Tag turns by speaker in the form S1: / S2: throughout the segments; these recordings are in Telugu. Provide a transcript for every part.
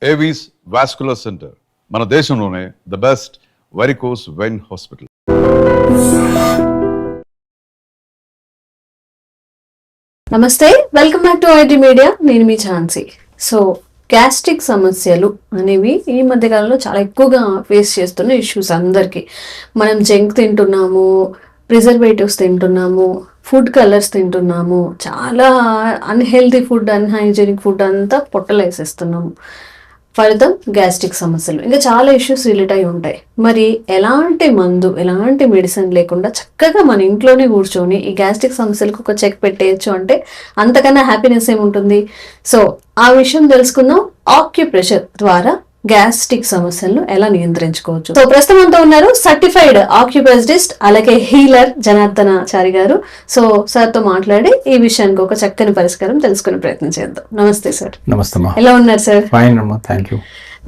S1: ఏవీస్ వాస్కులర్ సెంటర్ మన దేశంలోనే the best varicose vein hospital.
S2: నమస్తే, welcome back to IT media. నేను మీ ఝాన్సీ. సో గ్యాస్ట్రిక్ సమస్యలు అనేవి ఈ మధ్యకాలంలో చాలా ఎక్కువగా ఫేస్ చేస్తున్న ఇష్యూస్ అందరికీ. మనం జంక్ తింటున్నాము, ప్రిజర్వేటివ్స్ తింటున్నాము, ఫుడ్ కలర్స్ తింటున్నాము, చాలా అన్హెల్తీ ఫుడ్, అన్హైజీనిక్ ఫుడ్ అంతా పొట్టలేసేస్తున్నాము. ఫలితం గ్యాస్ట్రిక్ సమస్యలు. ఇంకా చాలా ఇష్యూస్ రిలేట్ అయి ఉంటాయి. మరి ఎలాంటి మందు, ఎలాంటి మెడిసిన్ లేకుండా చక్కగా మన ఇంట్లోనే కూర్చొని ఈ గ్యాస్ట్రిక్ సమస్యలకు ఒక చెక్ పెట్టేయచ్చు అంటే అంతకన్నా హ్యాపీనెస్ ఏముంటుంది? సో ఆ విషయం తెలుసుకుందాం. ఆక్యుప్రెషర్ ద్వారా గ్యాస్ట్రిక్ సమస్యలను ఎలా నియంత్రించుకోవచ్చు. సో ప్రస్తుతం అంతా ఉన్నారు సర్టిఫైడ్ ఆక్యుపెస్టిస్ట్ అలాగే హీలర్ జనార్దనాచారి గారు. సో సార్ తో మాట్లాడి ఈ విషయానికి ఒక చక్కని పరిష్కారం తెలుసుకునే ప్రయత్నం చేద్దాం. నమస్తే సార్.
S3: నమస్తే.
S2: ఎలా ఉన్నారు సార్?
S3: ఫైన్ అమ్మా, thank you.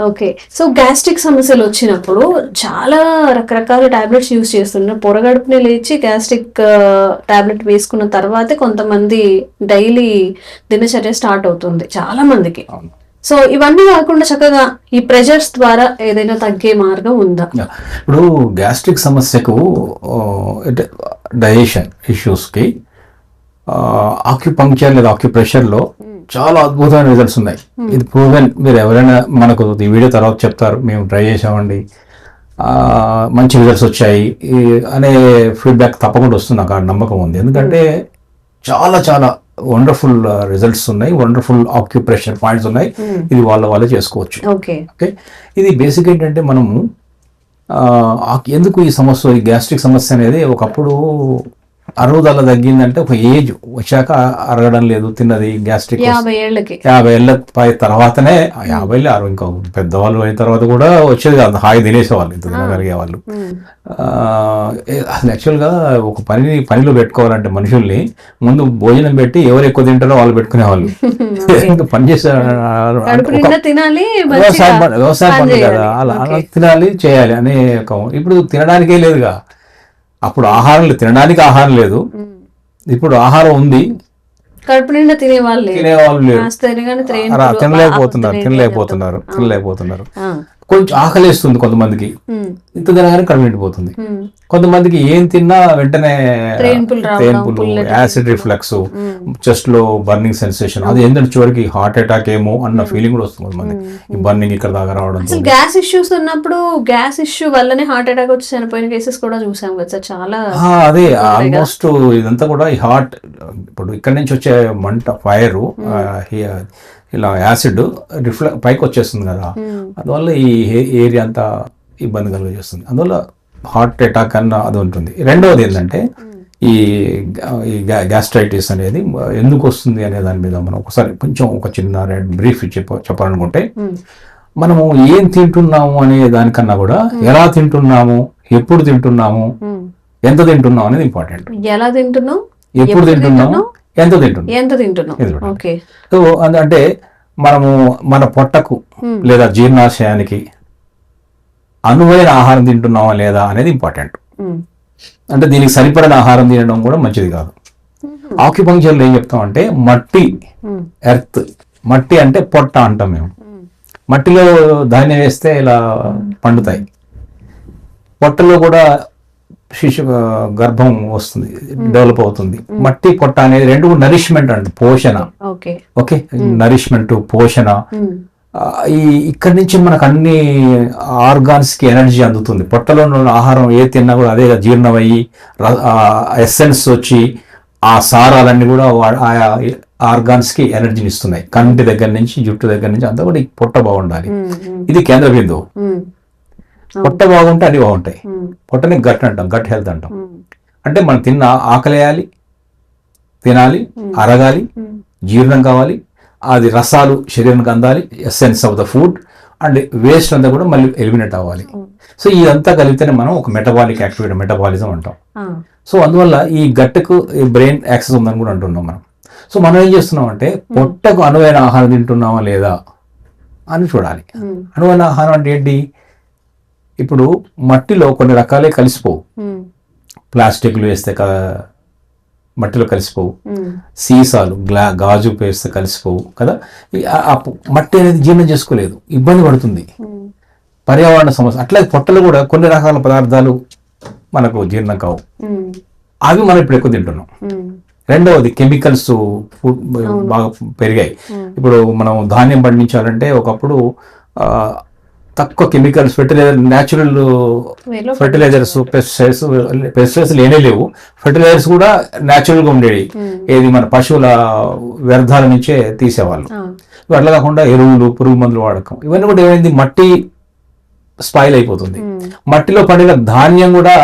S2: Okay, so gastric సమస్యలు వచ్చినప్పుడు చాలా రకరకాల టాబ్లెట్స్ యూజ్ చేస్తున్నారు. పొరగడుపుని లేచి గ్యాస్ట్రిక్ టాబ్లెట్ వేసుకున్న తర్వాతే కొంతమంది డైలీ దినచర్య స్టార్ట్ అవుతుంది చాలా మందికి. సో ఇవన్నీ కాకుండా చక్కగా ఈ ప్రెషర్స్ ద్వారా ఏదైనా తగ్గే మార్గం ఉందా?
S3: ఇప్పుడు గ్యాస్ట్రిక్ సమస్యకు డైజెషన్ ఇష్యూస్కి ఆక్యుపంక్చర్ లేదా ఆక్యుప్రెషర్లో చాలా అద్భుతమైన రిజల్ట్స్ ఉన్నాయి. ఇది ప్రూవెన్. మీరు ఎవరైనా మనకు ఈ వీడియో తర్వాత చెప్తారు, మేము ట్రై చేసామండి, మంచి రిజల్ట్స్ వచ్చాయి అనే ఫీడ్బ్యాక్ తప్పకుండా వస్తుంది. నాకు ఆ నమ్మకం ఉంది. ఎందుకంటే చాలా చాలా వండర్ఫుల్ రిజల్ట్స్ ఉన్నాయి, వండర్ఫుల్ ఆక్యుప్రెషర్ పాయింట్స్ ఉన్నాయి. ఇది వాళ్ళే చేసుకోవచ్చు. ఓకే, ఇది బేసిక్ ఏంటంటే మనము ఎందుకు ఈ సమస్య, ఈ గ్యాస్ట్రిక్ సమస్య అనేది ఒకప్పుడు అరుగుదల తగ్గిందంటే ఒక ఏజ్ వచ్చాక అరగడం లేదు తిన్నది. గ్యాస్ట్రిక్ 50 ఏళ్ళ తర్వాతనే, 50 ఇంకా పెద్దవాళ్ళు అయిన తర్వాత కూడా వచ్చేది కాదు, హాయి తినేసేవాళ్ళు, ఇంత తినగలిగే వాళ్ళు. యాక్చువల్గా ఒక పనిలో పెట్టుకోవాలంటే మనుషుల్ని ముందు భోజనం పెట్టి ఎవరు ఎక్కువ తింటారో వాళ్ళు పెట్టుకునేవాళ్ళు. పని చేసే వ్యవసాయం పని కదా, అలా తినాలి చేయాలి అనే. ఇప్పుడు తినడానికే లేదుగా. అప్పుడు ఆహారం లేదు, తినడానికి ఆహారం లేదు. ఇప్పుడు ఆహారం ఉంది,
S2: కడుపు నిండా తినేవాళ్ళు
S3: తినలేకపోతున్నారు. కొంచెం ఆకలిస్తుంది కొంతమందికి, ఇంత తినగానే కడుపు నిండిపోతుంది. కొంతమందికి ఏం తిన్నా వెంటనే తేన్పులు, యాసిడ్ రిఫ్లక్స్, చెస్ట్ లో బర్నింగ్ సెన్సేషన్, అది ఏంటంటే చివరికి హార్ట్ అటాక్ ఏమో అన్న ఫీలింగ్ కూడా వస్తుంది కొంతమంది. ఈ బర్నింగ్ ఇక్కడ దాకా రావడం.
S2: గ్యాస్ ఇష్యూస్ ఉన్నప్పుడు గ్యాస్ ఇష్యూ వల్లనే హార్ట్ అటాక్ వచ్చి చనిపోయిన కేసెస్ కూడా చూసాం కదా చాలా.
S3: అదే ఆల్మోస్ట్ ఇదంతా కూడా ఈ హార్ట్, ఇప్పుడు ఇక్కడ నుంచి వచ్చే మంట, ఫైర్, ఇలా యాసిడ్ పైకి వచ్చేస్తుంది కదా, అందువల్ల ఈ ఏరియా అంతా ఇబ్బంది కలిగజేస్తుంది. అందువల్ల హార్ట్ అటాక్ అన్న అది ఉంటుంది. రెండవది ఏంటంటే ఈ గ్యాస్ట్రైటిస్ అనేది ఎందుకు వస్తుంది అనే దాని మీద మనం ఒకసారి కొంచెం ఒక చిన్న బ్రీఫ్ చెప్పాలనుకుంటే, మనము ఏం తింటున్నాము అనే దానికన్నా కూడా ఎలా తింటున్నాము, ఎప్పుడు తింటున్నాము, ఎంత తింటున్నాం అనేది ఇంపార్టెంట్.
S2: ఎలా తింటున్నాం,
S3: ఎప్పుడు తింటున్నాము, ఎంత తింటున్నాం. సో అంటే మనము మన పొట్టకు లేదా జీర్ణాశయానికి అనువైన ఆహారం తింటున్నామా లేదా అనేది ఇంపార్టెంట్. అంటే దీనికి సరిపడిన ఆహారం తినడం కూడా మంచిది కాదు. ఆక్యుపంక్చర్లో ఏం చెప్తామంటే మట్టి, ఎర్త్, మట్టి అంటే పొట్ట అంటాం మేము. మట్టిలో ధాన్యం వేస్తే ఇలా పండుతాయి. పొట్టలో కూడా గర్భం వస్తుంది, డెవలప్ అవుతుంది. మట్టి, పొట్ట అనేది రెండు నరిష్మెంట్ అండి, పోషణ. ఓకే, నరిష్మెంట్, పోషణ. ఇక్కడి నుంచి మనకు అన్ని ఆర్గాన్స్ కి ఎనర్జీ అందుతుంది. పొట్టలో ఉన్న ఆహారం ఏ తిన్నా కూడా అదే జీర్ణమయ్యి ఎసెన్స్ వచ్చి ఆ సారాలన్నీ కూడా ఆయా ఆర్గాన్స్ కి ఎనర్జీని ఇస్తున్నాయి. కంటి దగ్గర నుంచి, జుట్టు దగ్గర నుంచి అంతా కూడా పొట్ట బాగుండాలి. ఇది కేంద్ర బిందువు. పొట్ట బాగుంటే అన్ని బాగుంటాయి. పొట్టని గట్ అంటాం, గట్ హెల్త్ అంటాం. అంటే మనం తిన్న ఆకలేయాలి, తినాలి, అరగాలి, జీర్ణం కావాలి, అది రసాలు శరీరానికి అందాలి, essence of the food, and waste అంతా కూడా మళ్ళీ ఎలిమినేట్ అవ్వాలి. సో ఇదంతా కలిపితేనే మనం ఒక మెటబాలిక్ యాక్టివిటీ, మెటబాలిజం అంటాం. సో అందువల్ల ఈ గట్టుకు బ్రెయిన్ యాక్సెస్ ఉందని కూడా అంటున్నాం మనం. సో మనం ఏం చేస్తున్నాం అంటే పొట్టకు అనువైన ఆహారం తింటున్నామా లేదా అని చూడాలి. అనువైన ఆహారం అంటే ఏంటి? ఇప్పుడు మట్టిలో కొన్ని రకాలే కలిసిపోవు. ప్లాస్టిక్లు వేస్తే మట్టిలో కలిసిపోవు. సీసాలు గాజు పేస్తే కలిసిపోవు కదా. మట్టి అనేది జీర్ణం చేసుకోలేదు, ఇబ్బంది పడుతుంది, పర్యావరణ సమస్య. అట్లాగే పొట్టలు కూడా కొన్ని రకాల పదార్థాలు మనకు జీర్ణం కావు, అవి మనం ఇప్పుడు ఎక్కువ తింటున్నాం. రెండవది కెమికల్స్ ఫుడ్ బాగా పెరిగాయి. ఇప్పుడు మనం ధాన్యం పండించాలంటే ఒకప్పుడు తక్కువ chemicals, fertiliser, natural fertilisers, pesticides లేనే లేవు. ఫెర్టిలైజర్స్ కూడా న్యాచురల్గా ఉండేవి, ఏది మన పశువుల వ్యర్థాల నుంచే తీసేవాళ్ళు. అట్లా కాకుండా ఎరువులు, పురుగు మందులు వాడకం, ఇవన్నీ కూడా ఏమైంది, మట్టి స్పాయిల్ అయిపోతుంది. మట్టిలో పండిన ధాన్యం కూడా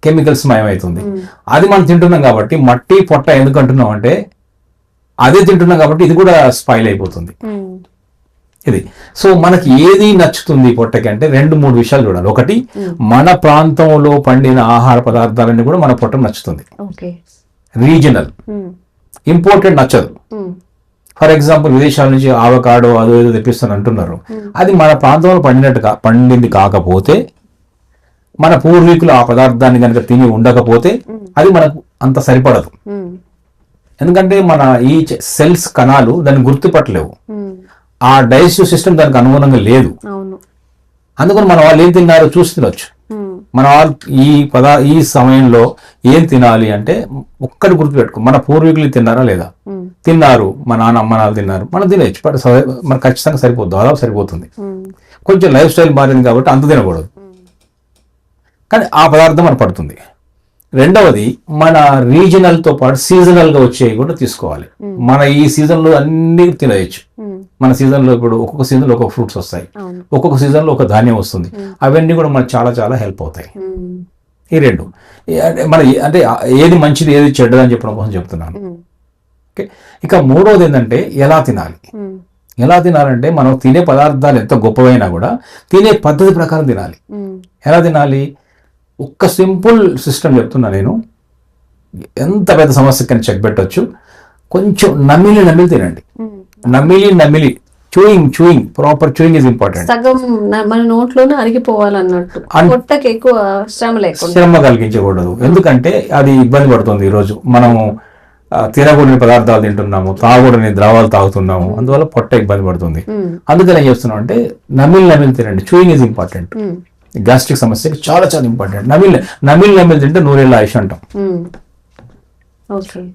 S3: కెమికల్స్ మయమవుతుంది. అది మనం తింటున్నాం కాబట్టి మట్టి పొట్ట ఎందుకు అంటున్నాం అంటే అదే తింటున్నాం కాబట్టి ఇది కూడా స్పాయిల్ అయిపోతుంది. ఇది సో మనకి ఏది నచ్చుతుంది పొట్టకి అంటే 2-3 విషయాలు చూడాలి. ఒకటి, మన ప్రాంతంలో పండిన ఆహార పదార్థాలన్నీ కూడా మన పొట్టకు నచ్చుతుంది. రీజనల్, ఇంపోర్టెడ్ నచ్చదు. ఫర్ ఎగ్జాంపుల్ విదేశాల నుంచి ఆవకాడో అదో ఏదో తెప్పిస్తాను అంటున్నారు, అది మన ప్రాంతంలో పండింది కాకపోతే, మన పూర్వీకులు ఆ పదార్థాన్ని కనుక తిని ఉండకపోతే అది మనకు అంత సరిపడదు. ఎందుకంటే మన ఈ సెల్స్, కణాలు దాన్ని గుర్తుపట్టలేవు, ఆ డైజెస్టివ్ సిస్టమ్ దానికి అనుగుణంగా లేదు. అందుకని మన వాళ్ళు ఏం తిన్నారో చూసి తినొచ్చు. మన వాళ్ళు ఈ సమయంలో ఏం తినాలి అంటే ఒక్కటి గుర్తుపెట్టుకో, మన పూర్వీకులు తిన్నారా లేదా, తిన్నారు, మా నాన్న అమ్మ నాన్న తిన్నారు, మనం తినచ్చు, బట్ మనకు ఖచ్చితంగా సరిపోద్ది, దాదాపు సరిపోతుంది. కొంచెం లైఫ్ స్టైల్ మారింది కాబట్టి అంత తినకూడదు, కానీ ఆ పదార్థం మనకు పడుతుంది. రెండవది, మన రీజనల్తో పాటు సీజనల్గా వచ్చేవి కూడా తీసుకోవాలి. మన ఈ సీజన్లో అన్ని తినవచ్చు. మన సీజన్లో ఇప్పుడు ఒక్కొక్క సీజన్లో ఒక్కొక్క ఫ్రూట్స్ వస్తాయి, ఒక్కొక్క సీజన్లో ఒక ధాన్యం వస్తుంది, అవన్నీ కూడా మనకు చాలా చాలా హెల్ప్ అవుతాయి. ఈ రెండు మన అంటే ఏది మంచిది ఏది చెడ్డది అని చెప్పడం కోసం చెప్తున్నాను. ఓకే, ఇక మూడవది ఏంటంటే ఎలా తినాలి. ఎలా తినాలంటే మనం తినే పదార్థాలు ఎంత గొప్పవైనా కూడా తినే పద్ధతి ప్రకారం తినాలి. ఎలా తినాలి? ఒక్క సింపుల్ సిస్టమ్ చెప్తున్నా నేను, ఎంత పెద్ద సమస్యకని చెక్ పెట్టచ్చు. కొంచెం నమిలి తినండి. నమిలి chewing proper chewing is important.
S2: సగం మన నోట్లోనే అరిగిపోవాలన్నట్టు, పొట్టకి ఎక్కువ
S3: శ్రమ కలిగించకూడదు. ఎందుకంటే అది ఇబ్బంది పడుతుంది. ఈరోజు మనము తినకూడని పదార్థాలు తింటున్నాము, తాగకూడని ద్రవాలు తాగుతున్నాము, అందువల్ల పొట్ట ఇబ్బంది పడుతుంది. అందుకని ఏం చేస్తున్నాం అంటే నమిలి తినండి. Chewing is important. గ్యాస్ట్రిక్ సమస్యకి చాలా చాలా ఇంపార్టెంట్. నమిలి తింటే 100 ఏళ్ళ ఆయుష్ అంటాం.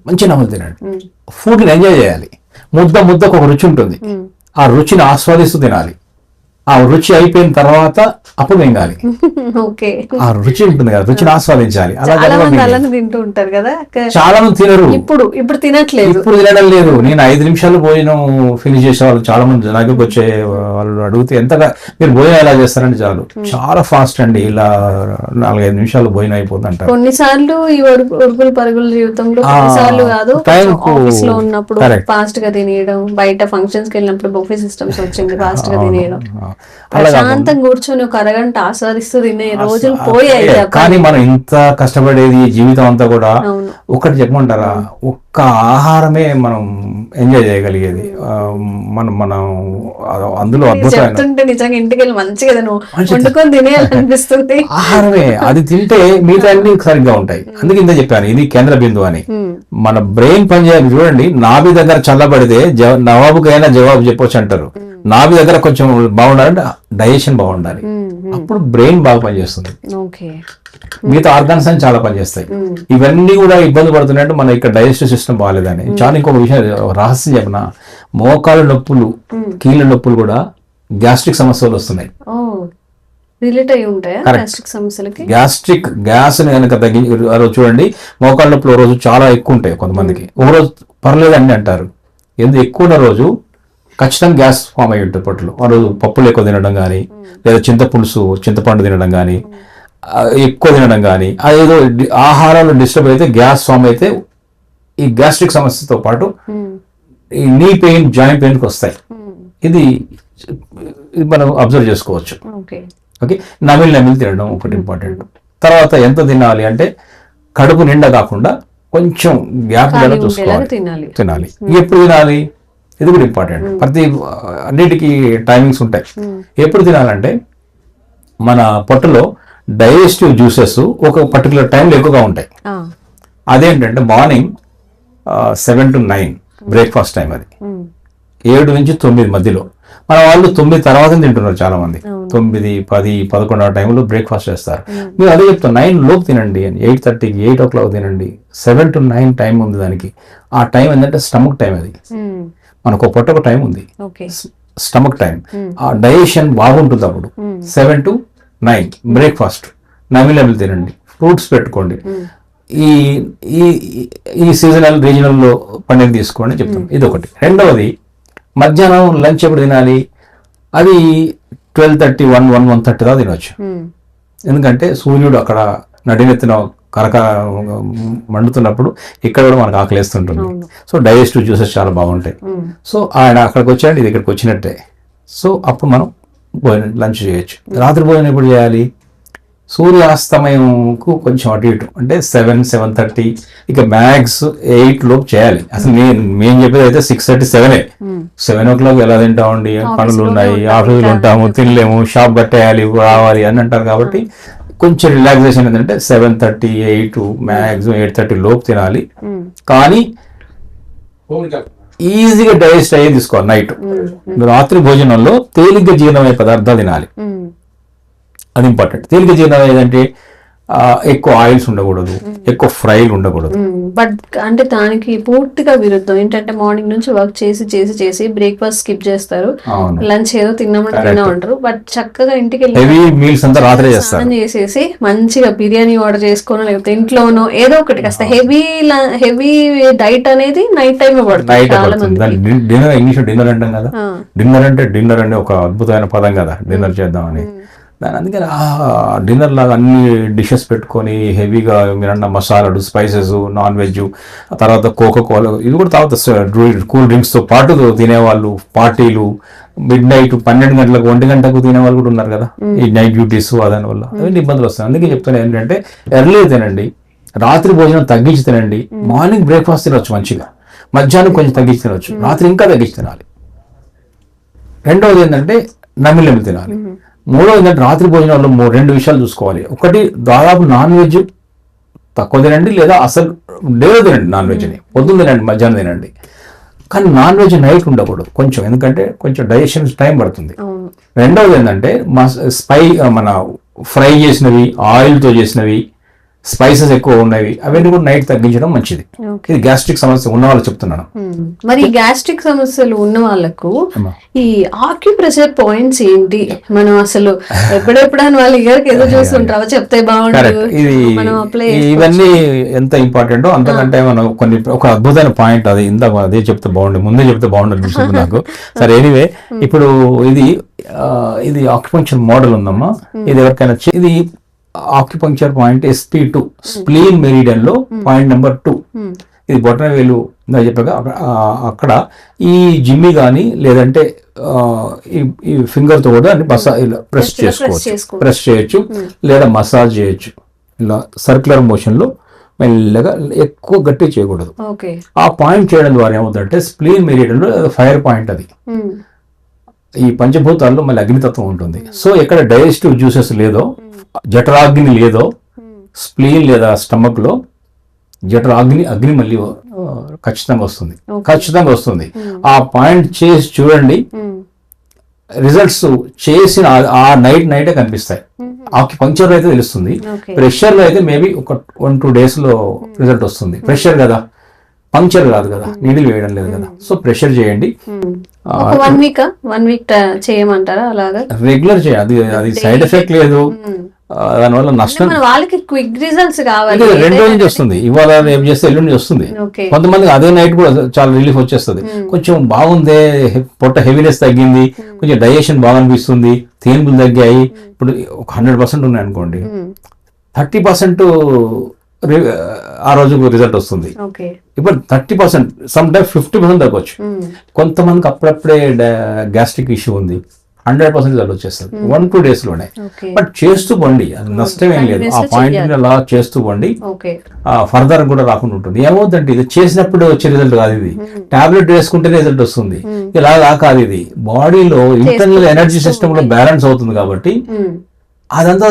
S3: మంచి నమిలి తినండి. ఫుడ్ని ఎంజాయ్ చేయాలి. ముద్దకు ఒక రుచి ఉంటుంది, ఆ రుచిని ఆస్వాదిస్తూ తినాలి. ఆ రుచి అయిపోయిన తర్వాత అప్పుడు మింగాలి. ఆ రుచి ఉంటుంది కదా, రుచిని ఆస్వాదించాలి.
S2: తింటూ ఉంటారు కదా,
S3: చాలా మంది తినరు.
S2: ఇప్పుడు
S3: తినడం లేదు. నేను 5 నిమిషాలు భోజనం ఫినిష్ చేసే వాళ్ళు చాలా మంది దగ్గరకు వచ్చే వాళ్ళు అడిగితే ఎంతగా మీరు భోజనం ఎలా చేస్తారంటే చాలా ఫాస్ట్ అండి, ఇలా 4-5 నిమిషాలు భోజనం అయిపోతుంది అంటారు.
S2: కొన్నిసార్లు ఈ ఉరుకులు పరుగుల జీవితంలో కొన్నిసార్లు కాదు, ఆఫీస్ లో ఉన్నప్పుడు ఫాస్ట్ గా తినేయడం, బయట ఫంక్షన్స్ కి వెళ్ళినప్పుడు బఫే సిస్టమ్స్ వచ్చింది, ఫాస్ట్ గా తినేయడం, ప్రశాంతంగా కూర్చొని ఒక అరగంట ఆస్వాదిస్తూ తినే రోజులు పోయాయి.
S3: కానీ మనం ఇంత కష్టపడేది జీవితం అంతా కూడా ఒకటి చెప్పమంటారా, ఒక్క ఆహారమే మనం ఎంజాయ్ చేయగలిగేది. మనం అందులో
S2: చెప్తుంటే నిజంగా ఇంటికి వెళ్ళి మంచిగా వండుకొని తినేయాలనిపిస్తుంది.
S3: ఆహారమే, అది తింటే మిగతా అన్ని సరిగ్గా ఉంటాయి. అందుకే ఇంత చెప్పాను, ఇది కేంద్ర బిందువు అని. మన బ్రెయిన్ పనిచేయాలి. చూడండి, నాభి దగ్గర చల్లబడితే నవాబుకైనా జవాబు చెప్పొచ్చు అంటారు. నాభి దగ్గర కొంచెం బాగుండాలంటే డైజెషన్ బాగుండాలి, అప్పుడు బ్రెయిన్ బాగా పనిచేస్తుంది. మిగతా ఆర్గాన్స్ అని చాలా పనిచేస్తాయి. ఇవన్నీ కూడా ఇబ్బంది పడుతున్నాయంటే మన ఇక్కడ డైజెస్టివ్ సిస్టమ్ బాగాలేదని. చాలా ఇంకొక విషయం రహస్యం చెప్పిన, మోకాలు నొప్పులు, కీళ్ళ నొప్పులు కూడా గ్యాస్ట్రిక్ సమస్యలు వస్తున్నాయి. గ్యాస్ట్రిక్ గ్యాస్ కనుక చూడండి, మోకాళ్ళ నొప్పులు రోజు చాలా ఎక్కువ ఉంటాయి. కొంతమందికి ఒక రోజు పర్లేదండి అంటారు. ఎందుకు ఎక్కువ ఉన్న రోజు ఖచ్చితంగా గ్యాస్ ఫామ్ అయ్యి ఉంటుంది పొట్టలో. ఆ రోజు పప్పులు ఎక్కువ తినడం కానీ, లేదా చింతపండు తినడం కానీ, ఎక్కువ తినడం కానీ, అదేదో ఆహారాలు డిస్టర్బ్ అయితే గ్యాస్ ఫామ్ అయితే ఈ గ్యాస్ట్రిక్ సమస్యతో పాటు ఈ నీ పెయిన్, జాయింట్ పెయిన్కి వస్తాయి. ఇది మనం అబ్జర్వ్ చేసుకోవచ్చు. ఓకే, నమిలి తినడం ఒకటి ఇంపార్టెంట్. తర్వాత ఎంత తినాలి అంటే కడుపు నిండా కాకుండా కొంచెం గ్యాప్ చూసుకోవాలి, తినాలి. ఎప్పుడు తినాలి ఇది కూడా ఇంపార్టెంట్. ప్రతి అన్నిటికీ టైమింగ్స్ ఉంటాయి. ఎప్పుడు తినాలంటే మన పొట్టలో డైజెస్టివ్ జ్యూసెస్ ఒక పర్టికులర్ టైంలో ఎక్కువగా ఉంటాయి. అదేంటంటే మార్నింగ్ 7 to 9 బ్రేక్ఫాస్ట్ టైం, అది 7 నుంచి 9 మధ్యలో. మన వాళ్ళు 9 తర్వాత తింటున్నారు చాలా మంది, 9, 10, 11 టైంలో బ్రేక్ఫాస్ట్ చేస్తారు. మీరు అదే చెప్తాను 9 లోపు తినండి అని, 8:30కి 8 o'clock తినండి. 7 to 9 టైం ఉంది దానికి. ఆ టైం ఏంటంటే స్టమక్ టైం, అది మనకు పొట్టకు టైం ఉంది, స్టమక్ టైం. ఆ డైజెషన్ బాగుంటుంది అప్పుడు. 7 to 9 బ్రేక్ఫాస్ట్, నమిలమిలి తినండి, ఫ్రూట్స్ పెట్టుకోండి. ఈ ఈ సీజనల్ రీజనల్ పన్నీర్ తీసుకోండి చెప్తాం. ఇది ఒకటి. రెండవది, మధ్యాహ్నం లంచ్ ఎప్పుడు తినాలి? అది 12:30, 1:30 దాకా తినవచ్చు. ఎందుకంటే సూర్యుడు అక్కడ నడినెత్తిన కరక మండుతున్నప్పుడు ఇక్కడ కూడా మనకు ఆకలిస్తుంటుంది. సో డైజెస్టివ్ జ్యూసెస్ చాలా బాగుంటాయి. సో ఆయన అక్కడికి వచ్చాడు, ఇది ఇక్కడికి వచ్చినట్టే. సో అప్పుడు మనం లంచ్ చేయొచ్చు. రాత్రి భోజనం ఎప్పుడు చేయాలి? సూర్యాస్తమయంకు కొంచెం అటు ఇటు, అంటే 7, 7:30, ఇక మ్యాక్స్ 8 లోపు చేయాలి. అసలు మేము చెప్పేది అయితే 6:30, 7 o'clock ఎలా తింటామండి, పనులు ఉన్నాయి, ఆఫీసులు ఉంటాము, తినలేము, షాప్ కట్టేయాలి, రావాలి అని అంటారు. కాబట్టి కొంచెం రిలాక్సేషన్ ఏంటంటే 7:30, 8, మ్యాక్సిమం 8:30 లోపు తినాలి. కానీ ఈజీగా డైజెస్ట్ అయ్యే తీసుకోవాలి. నైట్ రాత్రి భోజనంలో తేలిగ్గా జీర్ణమయ్యే పదార్థాలు తినాలి, అది ఇంపార్టెంట్. తేలిక జీర్ణం ఏదంటే ఎక్కువ ఆయిల్స్ ఉండకూడదు, ఎక్కువ ఫ్రైలు ఉండకూడదు.
S2: బట్ అంటే దానికి పూర్తిగా విరుద్ధం ఏంటంటే మార్నింగ్ నుంచి వర్క్ చేసి చేసి చేసి బ్రేక్ఫాస్ట్ స్కిప్ చేస్తారు, లంచ్ ఏదో తిన్నామంటారు. బట్ చక్కగా ఇంటికి
S3: హెవీ మీల్స్ అంతా రాత్రి
S2: చేసేసి మంచిగా బిర్యానీ ఆర్డర్ చేసుకోనో లేకపోతే ఇంట్లోనో ఏదో ఒకటి కాస్త హెవీ డైట్ అనేది నైట్ టైం పడుతుంది.
S3: డిన్నర్ ఇంగ్లీష్ డిన్నర్ అంటాం కదా, డిన్నర్ అంటే ఒక అద్భుతమైన పదం కదా, డిన్నర్ చేద్దామని. దాని అందుకని డిన్నర్ లాగా అన్ని డిషెస్ పెట్టుకొని హెవీగా మీరన్న మసాలాలు, స్పైసెస్, నాన్ వెజ్, తర్వాత కోకోకోలా ఇది కూడా తాగుతారు. కూల్ డ్రింక్స్తో పాటు తినేవాళ్ళు, పార్టీలు, మిడ్ నైట్ 12 గంటలకు 1 గంటకు తినేవాళ్ళు కూడా ఉన్నారు కదా, ఈ నైట్ డ్యూటీస్ దాని వల్ల అవన్నీ ఇబ్బందులు వస్తాయి. అందుకే చెప్తాను ఏంటంటే ఎర్లీ తినండి, రాత్రి భోజనం తగ్గించి తినండి. మార్నింగ్ బ్రేక్ఫాస్ట్ తినొచ్చు మంచిగా, మధ్యాహ్నం కొంచెం తగ్గించి తినొచ్చు, రాత్రి ఇంకా తగ్గించి తినాలి. రెండవది ఏంటంటే నమిలి తినాలి. మూడవది ఏంటంటే రాత్రి భోజనంలో 2 విషయాలు చూసుకోవాలి. ఒకటి, దాదాపు నాన్ వెజ్ తక్కువ తినండి, లేదా అసలు డేలో తినండి నాన్ వెజ్ని. పొద్దున్న తినండి, మధ్యాహ్నం తినండి, కానీ నాన్ వెజ్ నైట్ ఉండకూడదు కొంచెం, ఎందుకంటే కొంచెం డైజెషన్ టైం పడుతుంది. రెండవది ఏంటంటే మన ఫ్రై చేసినవి, ఆయిల్తో చేసినవి, స్పైసెస్ ఎక్కువ ఉన్నవి అవన్నీ కూడా నైట్ తగ్గించడం మంచిది. ఇది గ్యాస్ట్రిక్ సమస్య ఉన్న వాళ్ళు చెప్తున్నాను.
S2: మరి గ్యాస్ట్రిక్ సమస్యలు ఉన్న వాళ్ళకు ఈ ఆక్యుప్రెషర్ పాయింట్స్ ఏంటి? మనం అసలు ఎప్పుడెప్పుడని వాళ్ళ ఇయర్కి ఏదో చూస్తుంటావా, చెప్తే బాగుంటుంది.
S3: ఇవన్నీ ఎంత ఇంపార్టెంటో అంతకంటే మనం ఒక అద్భుతమైన పాయింట్, అది ఇందాక అదే చెప్తే బాగుండే, ముందే చెప్తే బాగుండదు అనిపిస్తుంది నాకు. సరే, ఎనీవే, ఇప్పుడు ఇది ఆక్యుపంక్చర్ మోడల్ ఉందమ్మా. ఇది ఎవరికైనా ఇది acupuncture point SP2 spleen meridian లో పాయింట్ నెంబర్ 2. ఇది బొటన వేలు చెప్పాక అక్కడ ఈ జిమ్మి కానీ లేదంటే ఈ ఫింగర్ తో కూడా ప్రెస్ చేసుకోవచ్చు, ప్రెస్ చేయొచ్చు, లేదా మసాజ్ చేయొచ్చు. ఇలా సర్క్యులర్ మోషన్ లో మెల్లగా, ఎక్కువ గట్టి చేయకూడదు. ఆ పాయింట్ చేయడం ద్వారా ఏమవుతుందంటే స్ప్లీన్ మెరిడియన్ లో ఫైర్ పాయింట్, అది ఈ పంచభూతాల్లో మళ్ళీ అగ్నితత్వం ఉంటుంది. సో ఎక్కడ డైజెస్టివ్ జ్యూసెస్ లేదో, జఠరాగ్ని లేదో, స్ప్లీన్ లేదా స్టమక్ లో అగ్ని మళ్ళీ ఖచ్చితంగా వస్తుంది. ఆ పాయింట్ చేసి చూడండి, రిజల్ట్స్ చేసిన ఆ నైటే కనిపిస్తాయి. ఆక్యుపంక్చర్ అయితే తెలుస్తుంది, ప్రెషర్ లో అయితే మేబీ ఒక 1-2 days లో రిజల్ట్ వస్తుంది. ప్రెషర్ కదా, పంక్చర్ కాదు కదా, నీడిల్ వేయడం లేదు కదా. సో ప్రెషర్ చేయండి.
S2: 1 week చేయమంటారా? అలాగా రెగ్యులర్
S3: చేయాలి, అది సైడ్ ఎఫెక్ట్ లేదు, దానివల్ల నష్టం.
S2: వాళ్ళకి క్విక్ రిజల్ట్స్ కావాలి.
S3: 2 రోజుల నుంచి వస్తుంది, ఇవాళ రేపు చేస్తే ఎల్లుండి వస్తుంది. కొంతమందికి అదే నైట్ కూడా చాలా రిలీఫ్ వచ్చేస్తుంది. కొంచెం బాగుంది, పొట్ట హెవీనెస్ తగ్గింది, కొంచెం డైజెషన్ బాగా అనిపిస్తుంది, తేన్పులు తగ్గాయి. ఇప్పుడు 100% ఉన్నాయి అనుకోండి, 30% ఆ రోజు రిజల్ట్ వస్తుంది. ఇప్పుడు 30%, సమ్ టైమ్ 50% తగ్గొచ్చు. కొంతమందికి అప్పుడప్పుడే గ్యాస్ట్రిక్ ఇష్యూ ఉంది, 100% రిజల్ట్ వచ్చేస్తుంది 1-2 days లోనే. బట్ చేస్తూ పోండి, అది నష్టం ఏం లేదు. ఆ పాయింట్ అలా చేస్తూ పోండి, ఫర్దర్ కూడా రాకుండా ఉంటుంది. ఏమవుతుందంటే ఇది చేసినప్పుడు వచ్చే రిజల్ట్ కాదు, ఇది టాబ్లెట్ వేసుకుంటేనే రిజల్ట్ వస్తుంది. ఇలా కాదు, ఇది బాడీలో ఇంటర్నల్ ఎనర్జీ సిస్టమ్ లో బ్యాలెన్స్ అవుతుంది కాబట్టి అదంతా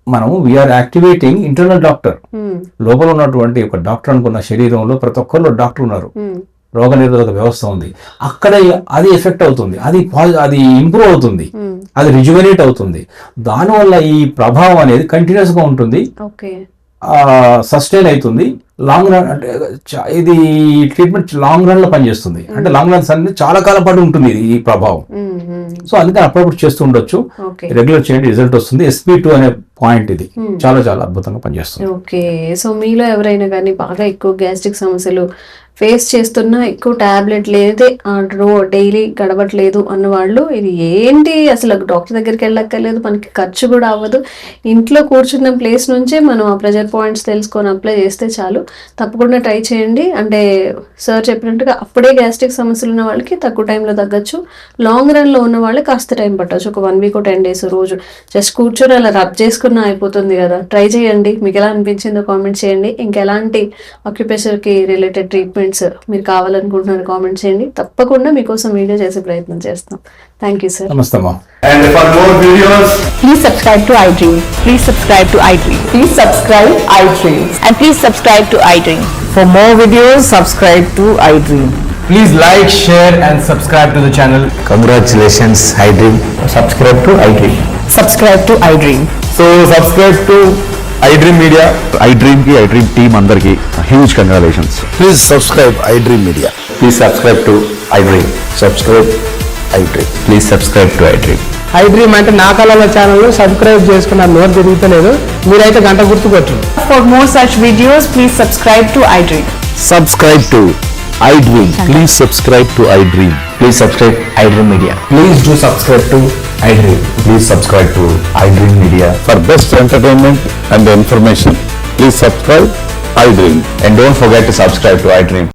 S3: మనం వీఆర్ యాక్టివేటింగ్ ఇంటర్నల్ డాక్టర్. లోపల ఉన్నటువంటి ఒక డాక్టర్ అనుకున్న శరీరంలో ప్రతి ఒక్కరిలో డాక్టర్ ఉన్నారు, రోగ నిరోధక వ్యవస్థ ఉంది, అక్కడ అది ఎఫెక్ట్ అవుతుంది, అది ఇంప్రూవ్ అవుతుంది, అది రిజువనేట్ అవుతుంది. దానివల్ల ఈ ప్రభావం అనేది కంటిన్యూస్ గా ఉంటుంది, సస్టైన్ అవుతుంది. లాంగ్ రన్ అంటే ఇది ట్రీట్మెంట్ లాంగ్ రన్ లో పనిచేస్తుంది. అంటే లాంగ్ రన్స్ అనేది చాలా కాలం పాటు ఉంటుంది ఈ ప్రభావం. సో అందుకని అప్పుడప్పుడు చేస్తూ ఉండొచ్చు, రెగ్యులర్ చేయండి, రిజల్ట్ వస్తుంది. SP2 అనే పాయింట్ ఇది చాలా చాలా అద్భుతంగా పనిచేస్తుంది.
S2: ఓకే, సో మీలో ఎవరైనా కానీ బాగా ఎక్కువ గ్యాస్ట్రిక్ సమస్యలు ఫేస్ చేస్తున్నా, ఎక్కువ టాబ్లెట్ లేదే డైలీ గడవట్లేదు అన్న వాళ్ళు, ఇది ఏంటి అసలు డాక్టర్ దగ్గరికి వెళ్ళక్కర్లేదు, మనకి ఖర్చు కూడా అవ్వదు, ఇంట్లో కూర్చున్న ప్లేస్ నుంచే మనం ఆ ప్రెజర్ పాయింట్స్ తెలుసుకొని అప్లై చేస్తే చాలు, తప్పకుండా ట్రై చేయండి. అంటే సార్ చెప్పినట్టుగా అప్పుడే గ్యాస్ట్రిక్ సమస్యలు ఉన్న వాళ్ళకి తక్కువ టైంలో తగ్గచ్చు, లాంగ్ రన్లో ఉన్న వాళ్ళకి కాస్త టైం పట్టవచ్చు, ఒక 1 వీక్ 10 డేస్ రోజు జస్ట్ కూర్చొని అలా రబ్ చేసుకున్నా అయిపోతుంది కదా. ట్రై చేయండి, మీకు ఎలా అనిపించిందో కామెంట్ చేయండి. ఇంకెలాంటి ఆక్యుపేషన్కి రిలేటెడ్ ట్రీట్మెంట్స్ మీరు కావాలనుకుంటున్నారు కామెంట్ చేయండి, తప్పకుండా మీకోసం వీడియో చేసే ప్రయత్నం చేస్తాం. Thank you sir.
S3: నమస్తే అమ్మా.
S4: And for more videos,
S5: Please subscribe to iDream. Please subscribe to iDream.
S6: Please subscribe iDream.
S5: And please subscribe to iDream.
S6: For more videos, subscribe to iDream.
S4: please like, share and subscribe to the channel.
S7: Congratulations, iDream. Subscribe to iDream.
S6: Subscribe to iDream.
S7: So subscribe to iDream Media. iDream ki iDream team andarki huge congratulations. Please subscribe iDream Media. Please subscribe to iDream. Subscribe iDream. Please subscribe to iDream.
S8: iDream అంటే నా కళల ఛానల్ సబ్స్క్రైబ్ చేసుకున్న నోరు తిరుగుతలేదు, మీరైతే గంట గుర్తుకొచ్చు.
S6: For more such videos, please subscribe to iDream.
S7: Subscribe to iDream. Please subscribe to iDream. Please subscribe iDream Media. Please do subscribe to iDream. Please subscribe to iDream Media. For best entertainment and information, please subscribe iDream. And don't forget to subscribe to iDream.